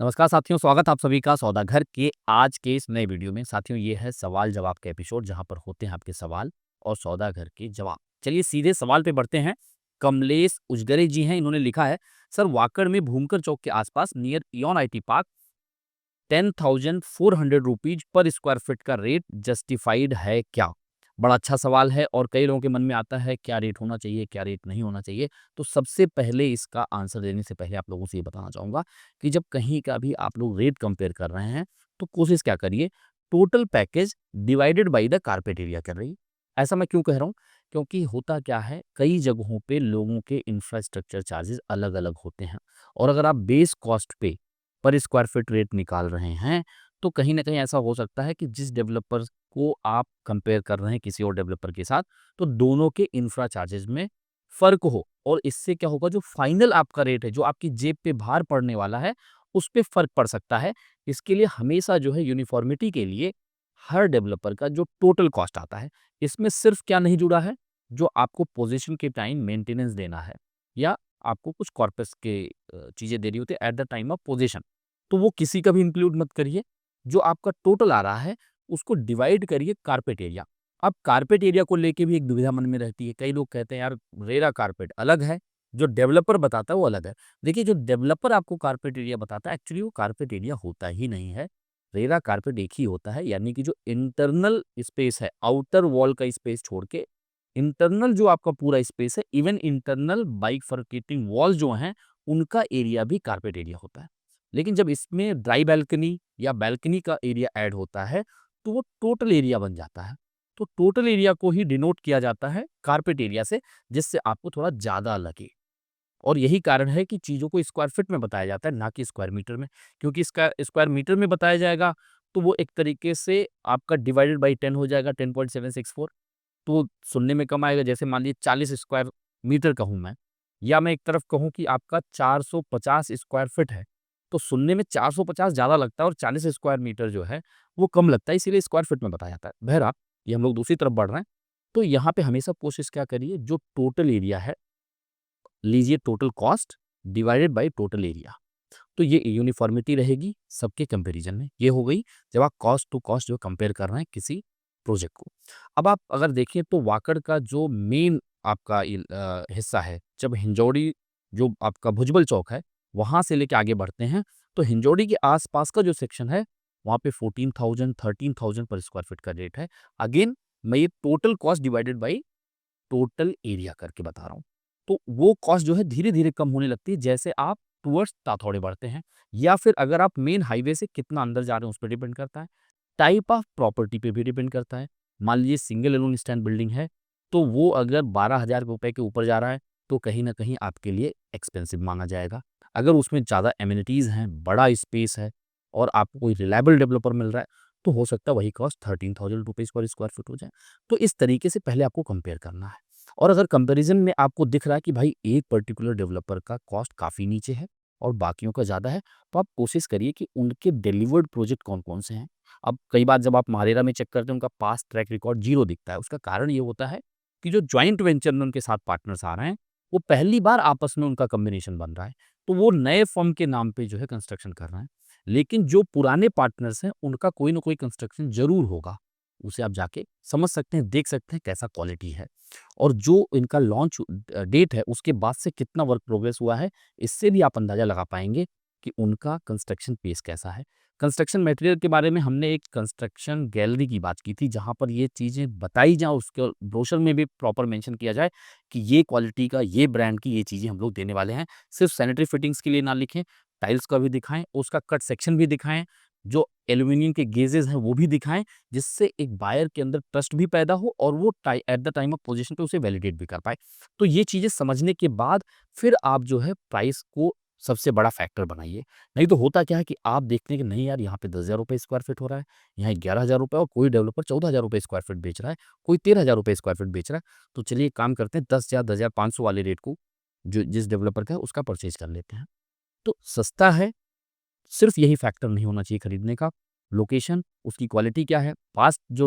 नमस्कार साथियों, स्वागत आप सभी का सौदा घर के आज के इस नए वीडियो में। साथियों, ये है सवाल जवाब का एपिसोड जहां पर होते हैं आपके सवाल और सौदा घर के जवाब। चलिए सीधे सवाल पे बढ़ते हैं। कमलेश उजगरे जी हैं, इन्होंने लिखा है, सर वाकड़ में भूमकर चौक के आसपास near Eon IT park 10,400 rupees per square feet का रेट जस्टिफाइड है क्या? बड़ा अच्छा सवाल है और कई लोगों के मन में आता है क्या रेट होना चाहिए, क्या रेट नहीं होना चाहिए। तो सबसे पहले इसका आंसर देने से पहले आप लोगों से ये बताना चाहूँगा कि जब कहीं का भी आप लोग रेट कंपेयर कर रहे हैं, तो कोशिश क्या करिए, total package divided by the carpet area कर रही। ऐसा मैं क्यों कह रहा हूँ? क्योंकि होता क्या है, कई जगहों पे लोगों के इंफ्रास्ट्रक्चर चार्जेस अलग-अलग होते हैं और अगर आप बेस कॉस्ट पे पर स्क्वायर फीट रेट निकाल रहे हैं, तो कहीं न कहीं ऐसा हो सकता है कि जिस डेवलपर को आप कंपेयर कर रहे हैं किसी और डेवलपर के साथ, तो दोनों के इंफ्रा चार्जेज़ में फ़र्क हो और इससे क्या होगा, जो फाइनल आपका रेट है, जो आपकी जेब पे भार पड़ने वाला है, उस पे फ़र्क पड़ सकता है। इसके लिए हमेशा जो है यूनिफ़ॉर्मिटी के लिए हर डेवलपर का जो टोटल कॉस्ट आता है, इसमें सिर्फ़ क्या नहीं जुड़ा है, जो आपको पोज़ीशन के टाइम मेंटेनेंस देना है या आपको कुछ कॉर्पस के चीज़ें देनी होती है at the time of position. तो वो किसी का भी इंक्लूड मत करिए। जो आपका टोटल आ रहा है, उसको डिवाइड करिए कारपेट एरिया। अब कारपेट एरिया को लेके भी एक दुविधा मन में रहती है। कई लोग कहते हैं यार रेरा कारपेट अलग है, जो डेवलपर बताता है वो अलग है। देखिए, जो डेवलपर आपको कारपेट एरिया बताता है एक्चुअली वो कारपेट एरिया होता ही नहीं है। रेरा कारपेट एक ही होता है, यानी कि जो इंटरनल स्पेस है, आउटर वॉल का स्पेस छोड़ के इंटरनल जो आपका पूरा स्पेस है, इवन इंटरनल बाइफरकेटिंग वॉल जो हैं, उनका एरिया भी कारपेट एरिया होता है। लेकिन जब इसमें ड्राई बालकनी या बालकनी का एरिया ऐड होता है, तो वो टोटल एरिया बन जाता है। तो टोटल एरिया को ही डिनोट किया जाता है कारपेट एरिया से, जिससे आपको थोड़ा ज़्यादा लगे। और यही कारण है कि चीज़ों को स्क्वायर फीट में बताया जाता है, ना कि स्क्वायर मीटर में। क्योंकि इसका स्क्वायर मीटर में बताया जाएगा, तो वो एक तरीके से आपका डिवाइडेड बाई 10 हो जाएगा, 10.764। तो सुनने में कम आएगा। जैसे मान लीजिए 40 स्क्वायर मीटर कहूँ मैं, या मैं एक तरफ कहूँ कि आपका 450 स्क्वायर फीट है, तो सुनने में 450 ज़्यादा लगता है और 40 स्क्वायर मीटर जो है, वो कम लगता है, इसीलिए स्क्वायर फीट में बताया जाता है। बहरहाल, ये हम लोग दूसरी तरफ बढ़ रहे हैं, तो यहाँ पे हमेशा कोशिश क्या करिए, जो टोटल एरिया है, लीजिए total cost divided by total area. तो ये यूनिफ़ॉर्मिटी रहेगी सबके कंपैरिज़न में। ये हो गई जब आप कॉस्ट टू कॉस्ट जो कंपेयर कर रहे हैं किसी प्रोजेक्ट को। अब आप अगर देखें तो वाकड़ का जो मेन आपका हिस्सा है, जब हिंजौड़ी जो आपका भुजबल चौक है, वहाँ से लेके आगे बढ़ते हैं, तो हिंजौड़ी के आस-पास का जो सेक्शन है, वहाँ पे 14,000 13,000 पर स्क्वायर फीट का रेट है। अगेन मैं ये total cost divided by total area करके बता रहा हूँ। तो वो कॉस्ट जो है धीरे-धीरे कम होने लगती है जैसे आप टुवर्ड्स ताथौड़े बढ़ते हैं, या फिर अगर आप मेन हाईवे से कितना अंदर जा रहे हैं उस पे डिपेंड करता है। टाइप ऑफ प्रॉपर्टी पे भी डिपेंड करता है। मान लीजिए सिंगल एलोन स्टैंड बिल्डिंग है, तो वो अगर 12,000 रुपए के ऊपर जा रहा है, तो कहीं न कहीं आपके लिए एक्सपेंसिव माना जाएगा। अगर उसमें ज़्यादा एमेनिटीज़ हैं, बड़ा स्पेस है और आपको कोई रिलायबल डेवलपर मिल रहा है, तो हो सकता है वही कॉस्ट 13,000 रुपीज़ पर स्क्वायर फीट हो जाए। तो इस तरीके से पहले आपको कंपेयर करना है। और अगर कंपैरिज़न में आपको दिख रहा है कि भाई एक पर्टिकुलर डेवलपर का कॉस्ट काफ़ी नीचे है और बाकियों का ज़्यादा है, तो आप कोशिश करिए कि उनके डिलीवर्ड प्रोजेक्ट कौन-कौन से हैं। अब कई बार जब आप मारेरा में चेक करते हैं, उनका पास्ट ट्रैक रिकॉर्ड 0 दिखता है। उसका कारण ये होता है कि जो जॉइंट वेंचर में उनके साथ पार्टनर्स आ रहे हैं, वो पहली बार आपस में उनका कॉम्बिनेशन बन रहा है। तो वो नए फर्म के नाम पे जो है कंस्ट्रक्शन कर रहे हैं। लेकिन जो पुराने पार्टनर्स हैं, उनका कोई न कोई कंस्ट्रक्शन ज़रूर होगा। उसे आप जाके समझ सकते हैं, देख सकते हैं कैसा क्वालिटी है। और जो इनका लॉन्च डेट है, उसके बाद से कितना वर्क प्रोग्रेस हुआ है, इससे भी आप अंदाज़ा लगा पाएँगे कि उनका कंस्ट्रक्शन पेस कैसा है। कंस्ट्रक्शन मटेरियल के बारे में हमने एक कंस्ट्रक्शन गैलरी की बात की थी, जहाँ पर ये चीज़ें बताई जाएँ, उसके ब्रोशर में भी प्रॉपर मेंशन किया जाए कि ये क्वालिटी का, ये ब्रांड की ये चीज़ें हम लोग देने वाले हैं। सिर्फ़ सैनिटरी फिटिंग्स के लिए ना लिखें, टाइल्स का भी दिखाएँ, उसका कट सेक्शन भी दिखाएँ, जो एल्यूमीनियम के गेजेज़ हैं, वो भी दिखाएँ, जिससे एक बायर के अंदर ट्रस्ट भी पैदा हो और वो at the time of position पे उसे वैलिडेट भी कर पाए। तो ये चीज़ें समझने के बाद फिर आप जो है प्राइस को सबसे बड़ा फैक्टर बनाइए। नहीं तो होता क्या है कि आप देखते हैं कि नहीं यार, यहाँ पे 10,000 रुपए स्क्वायर फीट हो रहा है, यहाँ 11,000 रुपए, और कोई डेवलपर 14,000 रुपए स्क्वायर फीट बेच रहा है, कोई 13,000 रुपए स्क्वायर फीट बेच रहा है। तो चलिए एक काम करते हैं, 10,000 10,500 वाले रेट को जो जिस डेवलपर का है उसका परचेज़ कर लेते हैं। तो सस्ता है, सिर्फ़ यही फैक्टर नहीं होना चाहिए खरीदने का। लोकेशन, उसकी क्वालिटी क्या है, पास्ट जो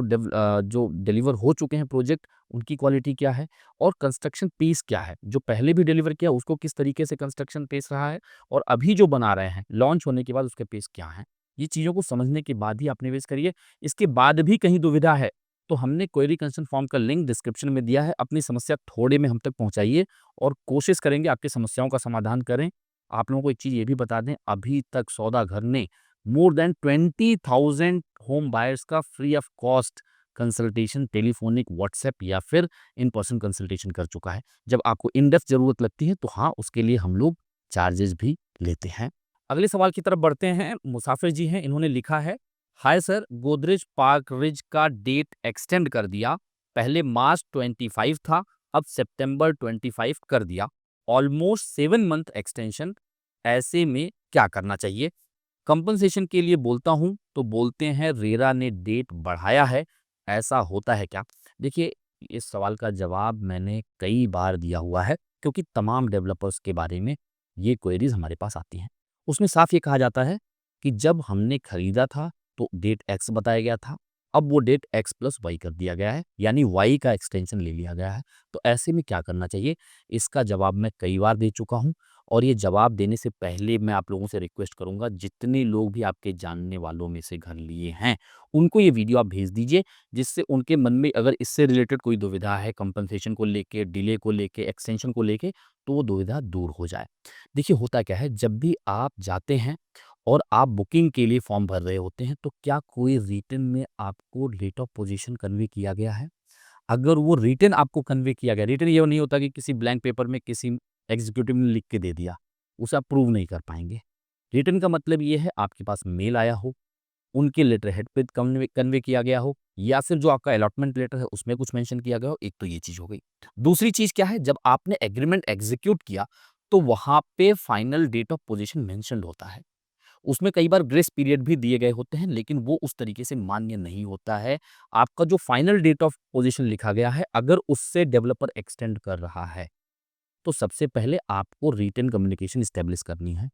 डिलीवर हो चुके हैं प्रोजेक्ट, उनकी क्वालिटी क्या है, और कंस्ट्रक्शन पेस क्या है, जो पहले भी डिलीवर किया उसको किस तरीके से कंस्ट्रक्शन पेस रहा है, और अभी जो बना रहे हैं लॉन्च होने के बाद उसके पेस क्या है। ये चीज़ों को समझने के बाद ही आप निवेश करिए। इसके बाद भी कहीं दुविधा है तो हमने क्वेरी कंसर्न फॉर्म का लिंक डिस्क्रिप्शन में दिया है, अपनी समस्या थोड़े में हम तक पहुँचाइए और कोशिश करेंगे आपकी समस्याओं का समाधान करें। आप लोगों को एक चीज़ ये भी बता दें, अभी तक सौदा घर ने मोर देन 20,000 होम बायर्स का free of cost consultation, telephonic, WhatsApp या फिर इन पर्सन कंसल्टेशन कर चुका है। जब आपको इन डेप्थ ज़रूरत लगती है तो हाँ, उसके लिए हम लोग चार्जेस भी लेते हैं। अगले सवाल की तरफ बढ़ते हैं। मुसाफिर जी हैं, इन्होंने लिखा है, hi sir, Godrej park ridge का डेट एक्सटेंड कर दिया। पहले मार्च 25 था, अब सितंबर 25 कर दिया। Almost 7 month extension. ऐसे में क्या करना चाहिए? कंपनसेशन के लिए बोलता हूं तो बोलते हैं रेरा ने डेट बढ़ाया है। ऐसा होता है क्या? देखिए, इस सवाल का जवाब मैंने कई बार दिया हुआ है, क्योंकि तमाम डेवलपर्स के बारे में ये क्वेरीज हमारे पास आती हैं। उसमें साफ ये कहा जाता है कि जब हमने खरीदा था तो डेट एक्स बताया गया था, अब वो डेट एक्स प्लस वाई कर दिया गया है, यानी वाई का एक्सटेंशन ले लिया गया है। तो ऐसे में क्या करना चाहिए? इसका जवाब मैं कई बार दे चुका हूँ, और ये जवाब देने से पहले मैं आप लोगों से रिक्वेस्ट करूंगा, जितने लोग भी आपके जानने वालों में से घर लिए हैं, उनको ये वीडियो आप भेज दीजिए, जिससे उनके मन में अगर इससे रिलेटेड कोई दुविधा है, कंपनसेशन को लेके, डिले को लेके, एक्सटेंशन को लेके, तो वो दुविधा दूर हो जाए। देखिए, होता क्या है, जब भी आप जाते हैं और आप बुकिंग के लिए फॉर्म भर रहे होते हैं, तो क्या कोई रिटन में आपको डेट ऑफ पोजीशन कन्वे किया गया है? अगर वो रिटन आपको कन्वे किया गया, रिटन ये नहीं होता कि किसी ब्लैंक पेपर में किसी एग्जीक्यूटिव ने लिख के दे दिया, उसे आप प्रूव नहीं कर पाएंगे। रिटन का मतलब ये है आपके पास मेल आया हो, उनके लेटर हेड पे कन्वे कन्वे किया गया हो, या फिर जो आपका अलॉटमेंट लेटर है उसमें कुछ मेंशन किया गया हो। एक तो ये चीज़ हो गई। दूसरी चीज़ क्या है, जब आपने एग्रीमेंट एग्जीक्यूट किया तो वहाँ पे final date of possession mentioned होता है। उसमें कई बार ग्रेस पीरियड भी दिए गए होते हैं, लेकिन वो उस तरीके से मान्य नहीं होता है। आपका जो फाइनल डेट ऑफ पोजीशन लिखा गया है, अगर उससे डेवलपर एक्सटेंड कर रहा है, तो सबसे पहले आपको रिटन कम्युनिकेशन एस्टेब्लिश करनी है।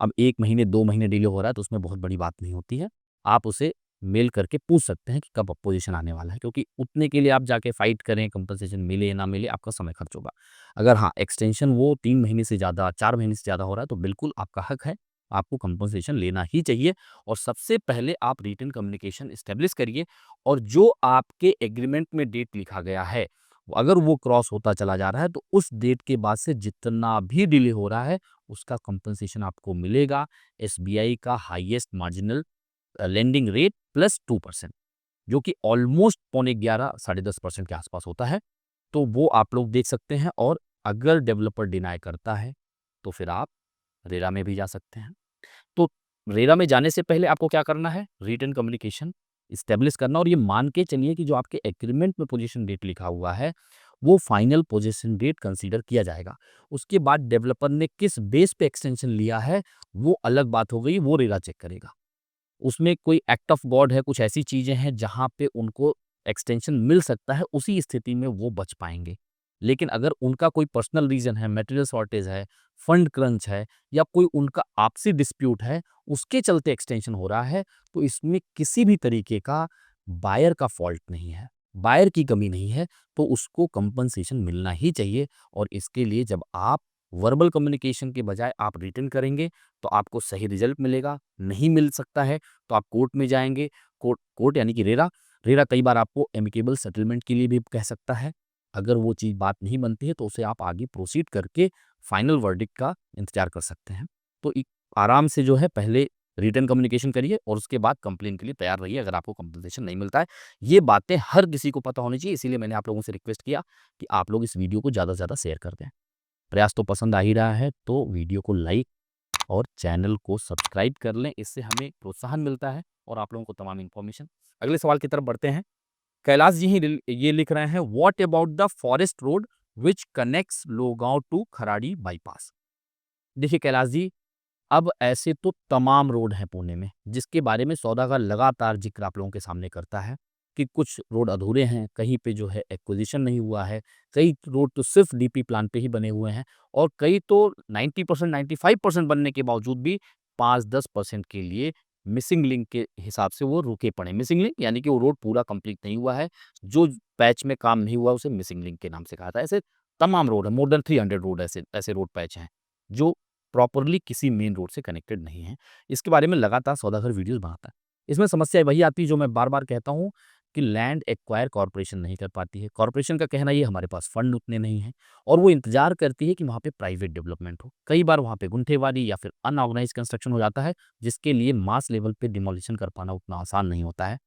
अब 1 महीने 2 महीने डिले हो रहा है तो उसमें बहुत बड़ी बात नहीं होती है। आप उसे मेल करके पूछ सकते हैं कि कब अपोज़िशन आने वाला है, क्योंकि उतने के लिए आप जाके फाइट करें, कंपनसेशन मिले या ना मिले, आपका समय खर्च होगा। अगर हाँ, एक्सटेंशन वो 3 महीने से ज़्यादा, 4 महीने से ज़्यादा हो रहा है तो बिल्कुल आपका हक है, आपको कंपनसेशन लेना ही चाहिए। और सबसे पहले आप रिटन कम्युनिकेशन एस्टेब्लिश करिए, और जो आपके एग्रीमेंट में डेट लिखा गया है, अगर वो क्रॉस होता चला जा रहा है तो उस डेट के बाद से जितना भी डिले हो रहा है उसका कंपनसेशन आपको मिलेगा। एसबीआई का highest marginal lending rate plus 2%, जो कि ऑलमोस्ट पौने 11 साढ़े 10% के आसपास होता है। तो वो आप लोग देख सकते हैं, और अगर डेवलपर डिनाई करता है तो फिर आप रेरा में भी जा सकते हैं। तो रेरा में जाने से पहले आपको क्या करना है? रिटन कम्युनिकेशन इस्टेब्लिश करना, और ये मान के चलिए कि जो आपके एग्रीमेंट में पोजीशन डेट लिखा हुआ है वो फाइनल पोजीशन डेट कंसीडर किया जाएगा। उसके बाद डेवलपर ने किस बेस पे एक्सटेंशन लिया है वो अलग बात हो गई, वो रेरा चेक करेगा। उसमें कोई एक्ट ऑफ गॉड है, कुछ ऐसी चीज़ें हैं जहाँ पे उनको एक्सटेंशन मिल सकता है, उसी स्थिति में वो बच पाएँगे। लेकिन अगर उनका कोई पर्सनल रीज़न है, मटेरियल शॉर्टेज है, फंड क्रंच है, या कोई उनका आपसी डिस्प्यूट है, उसके चलते एक्सटेंशन हो रहा है, तो इसमें किसी भी तरीके का बायर का फ़ॉल्ट नहीं है, बायर की कमी नहीं है, तो उसको कंपनसेशन मिलना ही चाहिए। और इसके लिए जब आप वर्बल कम्युनिकेशन के बजाय आप रिटन करेंगे, तो आपको सही रिजल्ट मिलेगा। नहीं मिल सकता है तो आप कोर्ट में जाएँगे, कोर्ट कोर्ट यानी कि रेरा। रेरा कई बार आपको एमिकेबल सेटलमेंट के लिए भी कह सकता है। अगर वो चीज़ बात नहीं बनती है तो उसे आप आगे प्रोसीड करके फाइनल वर्डिक्ट का इंतज़ार कर सकते हैं। तो एक आराम से जो है पहले रिटन कम्युनिकेशन करिए और उसके बाद कंप्लेंट के लिए तैयार रहिए अगर आपको कंपनसेशन नहीं मिलता है। ये बातें हर किसी को पता होनी चाहिए, इसीलिए मैंने आप लोगों से रिक्वेस्ट किया कि आप लोग इस वीडियो को ज़्यादा से ज़्यादा शेयर कर दें। प्रयास तो पसंद आ ही रहा है तो वीडियो को लाइक और चैनल को सब्सक्राइब कर लें, इससे हमें प्रोत्साहन मिलता है और आप लोगों को तमाम इन्फॉर्मेशन। अगले सवाल की तरफ बढ़ते हैं। कैलाश जी ही ये लिख रहे हैं, what about the forest road which connects Lohegaon to Kharadi bypass. देखिए कैलाश जी, अब ऐसे तो तमाम रोड हैं पुणे में जिसके बारे में सौदागर लगातार जिक्र आप लोगों के सामने करता है कि कुछ रोड अधूरे हैं, कहीं पे जो है एक्विजिशन नहीं हुआ है, कई रोड तो सिर्फ डीपी प्लान पे ही बने हुए हैं, और कई तो 90% 95% बनने के बावजूद भी 5-10% के लिए मिसिंग लिंक के हिसाब से वो रुके पड़े हैं। मिसिंग लिंक यानी कि वो रोड पूरा कंप्लीट नहीं हुआ है, जो पैच में काम नहीं हुआ उसे मिसिंग लिंक के नाम से कहा था। ऐसे तमाम रोड है, मोर देन 300 रोड ऐसे ऐसे रोड पैच हैं, जो प्रॉपरली किसी मेन रोड से कनेक्टेड नहीं है। इसके बारे में लगातार सौदागर वीडियोज़ बनाता है। इसमें समस्या वही आती है जो मैं बार-बार कहता हूँ कि लैंड एक्वायर कॉर्पोरेशन नहीं कर पाती है। कॉर्पोरेशन का कहना है ये हमारे पास फंड उतने नहीं हैं और वो इंतज़ार करती है कि वहाँ पे प्राइवेट डेवलपमेंट हो। कई बार वहाँ पे गुंठेवारी या फिर अनऑर्गनाइज़्ड कंस्ट्रक्शन हो जाता है, जिसके लिए मास लेवल पे डिमोलिशन कर पाना उतना आसान नहीं होता है।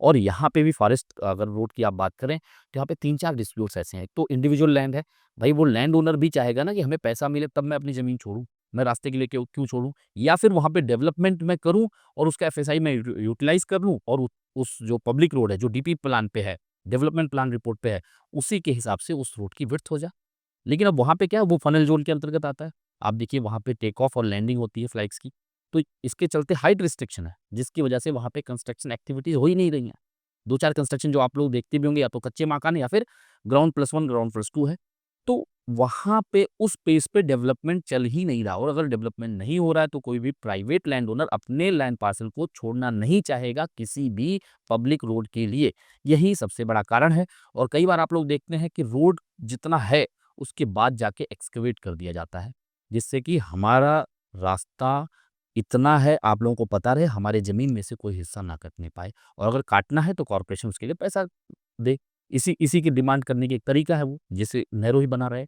और यहाँ पे भी फॉरेस्ट अगर रोड की आप बात करें, तो यहाँ पे 3-4 डिस्प्यूट्स ऐसे हैं। एक तो इंडिविजुअल लैंड है, भई वो लैंड ओनर भी चाहेगा ना कि हमें पैसा मिले तब मैं अपनी ज़मीन छोड़ूँ, मैं रास्ते के लिए क्यों छोड़ूँ? या फिर वहाँ पे डेवलपमेंट मैं करूँ और उसका एफएसआई मैं यूटिलाइज़ कर लूँ और उस जो पब्लिक रोड है, जो डीपी प्लान पे है, डेवलपमेंट प्लान रिपोर्ट पे है, उसी के हिसाब से उस रोड की विड्थ हो जाए। लेकिन अब वहाँ पे क्या है, वो फनल ज़ोन के अंतर्गत आता है। आप देखिए वहाँ पे टेक ऑफ और लैंडिंग होती है फ्लाइट्स की, तो इसके चलते हाइट रिस्ट्रिक्शन है, जिसकी वजह से वहाँ पे कंस्ट्रक्शन एक्टिविटीज़ हो ही नहीं रही हैं। 2-4 कंस्ट्रक्शन जो आप लोग देखते भी होंगे या तो कच्चे मकान है या फिर ग्राउंड प्लस 1 ग्राउंड प्लस 2 है। तो वहाँ पे उस पेस पे डेवलपमेंट चल ही नहीं रहा और अगर डेवलपमेंट नहीं हो रहा है तो कोई भी प्राइवेट लैंड ओनर अपने लैंड पार्सल को छोड़ना नहीं चाहेगा किसी भी पब्लिक रोड के लिए। यही सबसे बड़ा कारण है और कई बार आप लोग देखते हैं कि रोड जितना है उसके बाद जाके एक्सकवेट कर दिया जाता है, जिससे कि हमारा रास्ता इतना है आप लोगों को पता रहे हमारे ज़मीन में से कोई हिस्सा ना कटने पाए और अगर काटना है तो कॉर्पोरेशन उसके लिए पैसा दे। इसी इसी की डिमांड करने की एक तरीका है वो, जिससे नैरो ही बना रहे।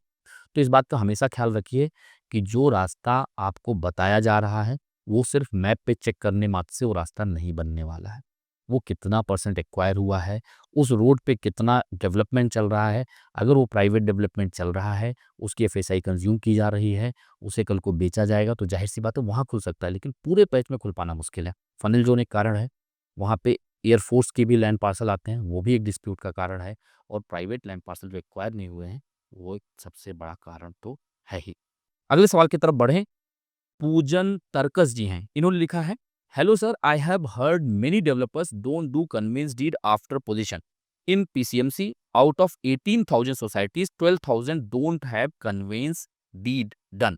तो इस बात का हमेशा ख़्याल रखिए कि जो रास्ता आपको बताया जा रहा है, वो सिर्फ़ मैप पे चेक करने मात्र से वो रास्ता नहीं बनने वाला है। वो कितना परसेंट एक्वायर हुआ है, उस रोड पे कितना डेवलपमेंट चल रहा है, अगर वो प्राइवेट डेवलपमेंट चल रहा है, उसकी एफएसआई कंज़्यूम की जा रही है, उसे कल को बेचा जाएगा तो ज़ाहिर-सी बात है वहाँ खुल सकता है, लेकिन पूरे पैच में खुल पाना मुश्किल है। फनल ज़ोन एक कारण है, वहाँ पे एयर फ़ोर्स के भी लैंड पार्सल आते हैं, वो भी एक डिस्प्यूट का कारण है और प्राइवेट लैंड पार्सल जो एक्वायर नहीं हुए हैं, वो एक सबसे बड़ा कारण तो है ही। अगले सवाल की तरफ बढ़ें, पूजन तर्कस जी हैं, इन्होंने लिखा है, hello sir, I have heard many developers don't do conveyance deed after possession in PCMC out of 18,000 societies 12,000 don't have conveyance deed done.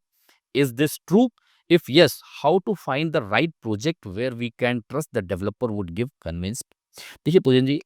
Is this true? If yes, how to find the right project where we can trust the developer would give conveyance. देखिए पूजन जी,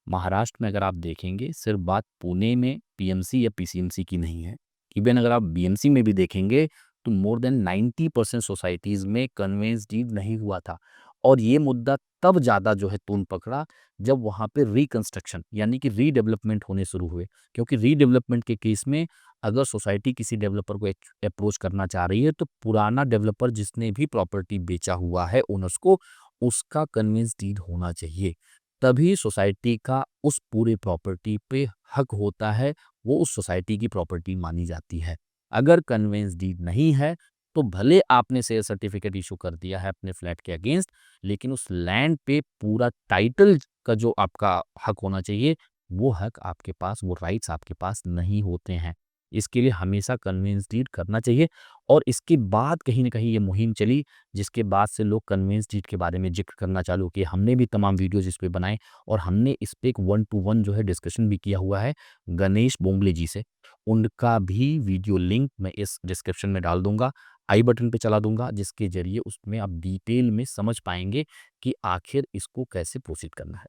महाराष्ट्र में अगर आप देखेंगे सिर्फ बात पुणे में PMC या PCMC की नहीं है। इवन अगर आप बीएमसी में भी देखेंगे तो मोर देन 90% सोसाइटीज़ में कन्वेंस डीड नहीं हुआ था और ये मुद्दा तब ज़्यादा जो है तूल पकड़ा जब वहाँ पे रिकंस्ट्रक्शन यानी कि रीडेवलपमेंट होने शुरू हुए। क्योंकि रीडेवलपमेंट के केस में अगर सोसाइटी किसी डेवलपर को अप्रोच करना चाह रही है तो पुराना डेवलपर जिसने भी प्रॉपर्टी बेचा हुआ है ओनर्स को, उसका कन्वेंस डीड होना चाहिए। तभी सोसाइटी का उस पूरे प्रॉपर्टी पे हक होता है, वो उस सोसाइटी की प्रॉपर्टी मानी जाती है। अगर कन्वेंस डीड नहीं है, तो भले आपने सेल सर्टिफिकेट इश्यू कर दिया है अपने फ्लैट के अगेंस्ट, लेकिन उस लैंड पे पूरा टाइटल का जो आपका हक होना चाहिए, वो हक आपके पास, वो राइट्स आपके पास नहीं होते हैं। इसके लिए हमेशा कन्वेंस डीड करना चाहिए और इसके बाद कहीं न कहीं ये मुहिम चली जिसके बाद से लोग कन्वेंस डीड के बारे में ज़िक्र करना चालू किए। हमने भी तमाम वीडियोज़ इस पे बनाए और हमने इस पे एक 1 टू 1 जो है डिस्कशन भी किया हुआ है गणेश बोंगले जी से। उनका भी वीडियो लिंक मैं इस डिस्क्रिप्शन में डाल दूँगा, आई बटन पे चला दूँगा जिसके ज़रिए उसमें आप डिटेल में समझ पाएँगे कि आखिर इसको कैसे प्रोसीड करना है।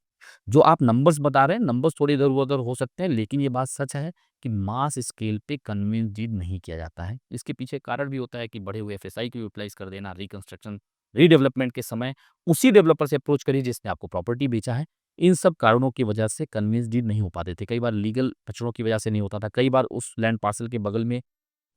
जो आप नंबर्स बता रहे हैं, नंबर्स थोड़े इधर-उधर हो सकते हैं लेकिन ये बात सच है कि मास स्केल पे कन्वेंस डीड नहीं किया जाता है। इसके पीछे कारण भी होता है कि बढ़े हुए एफएसआई को यूटिलाइज़ कर देना, रिकंस्ट्रक्शन, रीडेवलपमेंट के समय उसी डेवलपर से अप्रोच करिए जिसने आपको प्रॉपर्टी बेचा है। इन सब कारणों की वजह से कन्वेंस डीड नहीं हो पाते थे। कई बार लीगल पेचड़ों की वजह से नहीं होता था। कई बार उस लैंड पार्सल के बगल में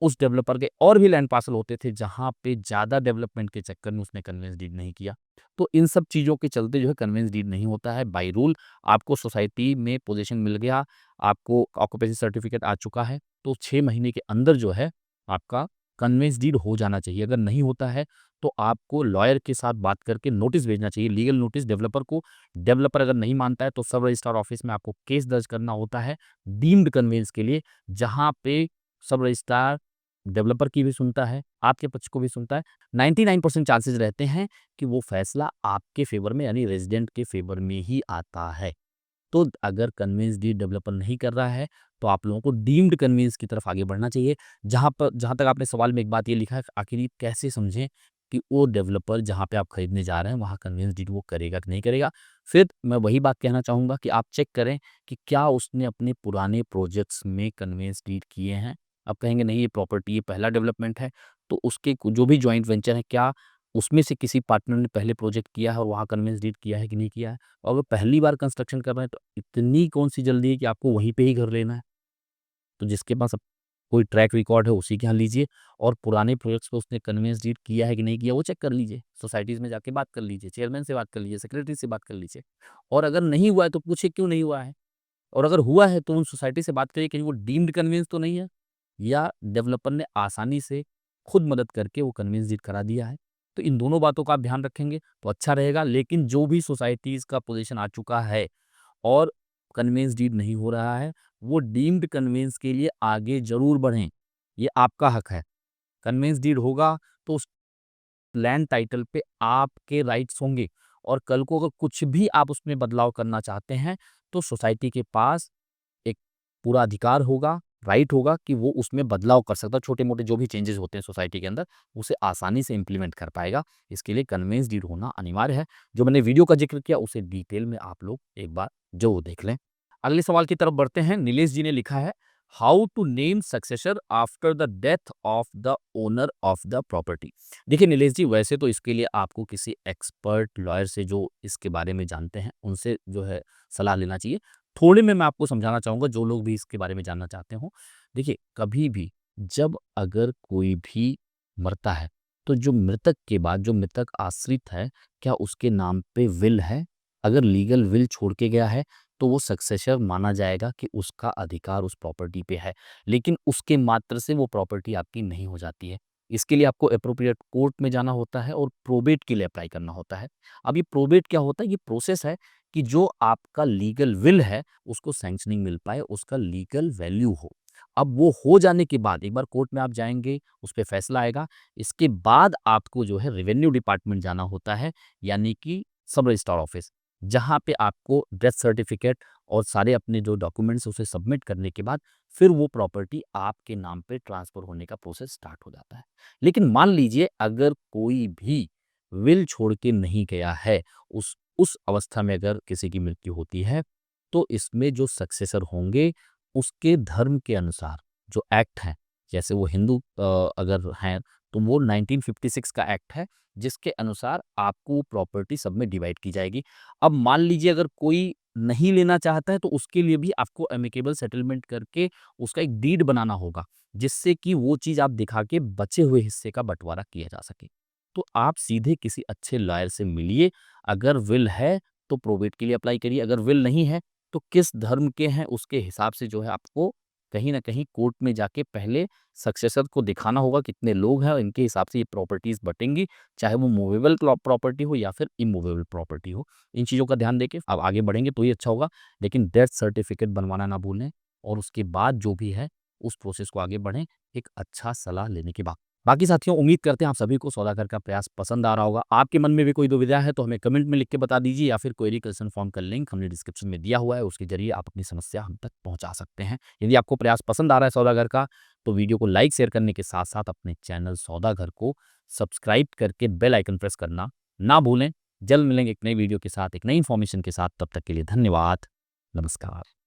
उस डेवलपर के और भी लैंड पार्सल होते थे जहाँ पे ज़्यादा डेवलपमेंट के चक्कर में उसने कन्वेंस डीड नहीं किया। तो इन सब चीज़ों के चलते जो है कन्वेंस डीड नहीं होता है। बाय रूल आपको सोसाइटी में पोज़ीशन मिल गया, आपको ऑक्यूपेंसी सर्टिफिकेट आ चुका है, तो 6 महीने के अंदर जो है आपका कन्वेंस डीड हो जाना चाहिए। अगर नहीं होता है तो आपको लॉयर के साथ बात करके नोटिस भेजना चाहिए, लीगल नोटिस डेवलपर को। डेवलपर अगर नहीं मानता है तो सब रजिस्ट्रार ऑफिस में आपको केस दर्ज करना होता है डीम्ड कन्वेंस के लिए, जहाँ पे सब रजिस्ट्रार डेवलपर की भी सुनता है, आपके पक्ष को भी सुनता है। 99% चांसेस रहते हैं कि वो फैसला आपके फ़ेवर में यानी रेज़िडेंट के फ़ेवर में ही आता है। तो अगर कन्वेंस डीड डेवलपर नहीं कर रहा है, तो आप लोगों को डीम्ड कन्वेंस की तरफ आगे बढ़ना चाहिए। जहाँ तक आपने सवाल में एक बात ये लिखा है, आखिर ये कैसे समझें कि वो डेवलपर जहाँ पे आप खरीदने जा रहे हैं वहाँ कन्वेंस डीड वो करेगा कि नहीं करेगा। फिर मैं वही बात कहना चाहूँगा कि आप चेक करें कि क्या उसने अपने पुराने प्रोजेक्ट्स में कन्वेंस डीड किए हैं। आप कहेंगे नहीं ये प्रॉपर्टी ये पहला डेवलपमेंट है, तो उसके जो भी जॉइंट वेंचर है क्या उसमें से किसी पार्टनर ने पहले प्रोजेक्ट किया है और वहाँ कन्वेंस डीड किया है कि नहीं किया है? और अगर पहली बार कंस्ट्रक्शन कर रहे हैं तो इतनी कौन-सी जल्दी है कि आपको वहीं पे ही घर लेना है? तो जिसके पास अब कोई ट्रैक रिकॉर्ड है उसी के यहाँ लीजिए और पुराने प्रोजेक्ट्स पे उसने कन्वेंस डीड किया है कि नहीं किया वो चेक कर लीजिए। सोसाइटीज़ में जाके बात कर लीजिए, चेयरमैन से बात कर लीजिए, सेक्रेटरी से बात कर लीजिए और अगर नहीं हुआ है तो पूछिए क्यों नहीं हुआ है? और अगर हुआ है तो उन सोसाइटी से बात करिए कहीं वो डीम्ड कन्वेंस तो नहीं है या डेवलपर ने आसानी से खुद मदद करके वो कन्वेंस डीड करा दिया है। तो इन दोनों बातों का आप ध्यान रखेंगे तो अच्छा रहेगा। लेकिन जो भी सोसाइटीज़ का पोज़ीशन आ चुका है और कन्वेंस डीड नहीं हो रहा है, वो डीम्ड कन्वेंस के लिए आगे ज़रूर बढ़ें। ये आपका हक है। कन्वेंस डीड होगा तो उस लैंड टाइटल पे आपके राइट्स होंगे और कल को अगर कुछ भी आप उसमें बदलाव करना चाहते हैं, तो सोसाइटी के पास एक पूरा अधिकार होगा, राइट होगा कि वो उसमें बदलाव कर सकता है। छोटे-मोटे जो भी चेंजेज़ होते हैं सोसाइटी के अंदर, उसे आसानी से इम्प्लीमेंट कर पाएगा। इसके लिए कन्वेंस डीड होना अनिवार्य है। जो मैंने वीडियो का ज़िक्र किया, उसे डिटेल में आप लोग एक बार ज़रूर देख लें। अगले सवाल की तरफ बढ़ते हैं। नीलेश जी ने लिखा है, how to name successor after the death of the owner of the property. देखिए नीलेश जी, वैसे तो इसके लिए आपको किसी एक्सपर्ट लॉयर से जो इसके बारे में जानते हैं, उनसे जो है सलाह लेना चाहिए। थोड़े में मैं आपको समझाना चाहूँगा जो लोग भी इसके बारे में जानना चाहते हों। देखिए, कभी भी जब अगर कोई भी मरता है, तो जो मृतक के बाद जो मृतक आश्रित है, क्या उसके नाम पे विल है? अगर लीगल विल छोड़ के गया है, तो वो सक्सेसर माना जाएगा कि उसका अधिकार उस प्रॉपर्टी पे है। लेकिन उसके मात्र से वो प्रॉपर्टी आपकी नहीं हो जाती है। इसके लिए आपको एप्रोप्रिएट कोर्ट में जाना होता है और प्रोबेट के लिए अप्लाई करना होता है। अब ये प्रोबेट क्या होता है? ये प्रोसेस है कि जो आपका लीगल विल है, उसको सैंक्शनिंग मिल पाए, उसका लीगल वैल्यू हो। अब वो हो जाने के बाद एक बार कोर्ट में आप जाएँगे, उस पे फैसला आएगा। इसके बाद आपको जो है रेवेन्यू डिपार्टमेंट जाना होता है, यानी कि सब रजिस्ट्रार ऑफिस, जहाँ पे आपको डेथ सर्टिफिकेट और सारे अपने जो डॉक्यूमेंट्स उसे सबमिट करने के बाद फिर वो प्रॉपर्टी आपके नाम पे ट्रांसफ़र होने का प्रोसेस स्टार्ट हो जाता है। लेकिन मान लीजिए अगर कोई भी विल छोड़ के नहीं गया है, उस अवस्था में अगर किसी की मृत्यु होती है, तो इसमें जो सक्सेसर होंगे, उसके धर्म के अनुसार जो एक्ट हैं, जैसे वो हिंदू अगर हैं, तो वो 1956 का एक्ट है, जिसके अनुसार आपको प्रॉपर्टी सब में डिवाइड की जाएगी। अब मान लीजिए अगर कोई नहीं लेना चाहता है, तो उसके लिए भी आपको एमिकेबल सेटलमेंट करके उसका एक डीड बनाना होगा, जिससे कि वो चीज़ आप दिखा के बचे हुए हिस्से का बँटवारा किया जा सके। तो आप सीधे किसी अच्छे लॉयर से मिलिए, अगर विल है तो प्रोबेट के लिए अप्लाई करिए, अगर विल नहीं है तो किस धर्म के हैं उसके हिसाब से जो है आपको कहीं न कहीं कोर्ट में जाके पहले सक्सेसर को दिखाना होगा कितने लोग हैं और इनके हिसाब से ये प्रॉपर्टीज़ बटेंगी, चाहे वो मूवेबल प्रॉपर्टी हो या फिर इमूवेबल प्रॉपर्टी हो। इन चीज़ों का ध्यान देके अब आगे बढ़ेंगे तो ही अच्छा होगा, लेकिन डेथ सर्टिफिकेट बनवाना ना भूलें और उसके बाद जो भी है उस प्रोसेस को आगे बढ़ें, एक अच्छा सलाह लेने के बाद। बाकी साथियों, उम्मीद करते हैं आप सभी को सौदागर का प्रयास पसंद आ रहा होगा। आपके मन में भी कोई दुविधा है तो हमें कमेंट में लिख के बता दीजिए या फिर क्वेरी कंसर्न फॉर्म का लिंक हमने डिस्क्रिप्शन में दिया हुआ है, उसके जरिए आप अपनी समस्या हम तक पहुंचा सकते हैं। यदि आपको प्रयास पसंद आ रहा है सौदागर का, तो वीडियो को लाइक शेयर करने के साथ साथ अपने चैनल सौदागर को सब्सक्राइब करके बेल आइकन प्रेस करना ना भूलें। जल्द मिलेंगे एक नई वीडियो के साथ, एक नई इन्फॉर्मेशन के साथ। तब तक के लिए धन्यवाद। नमस्कार।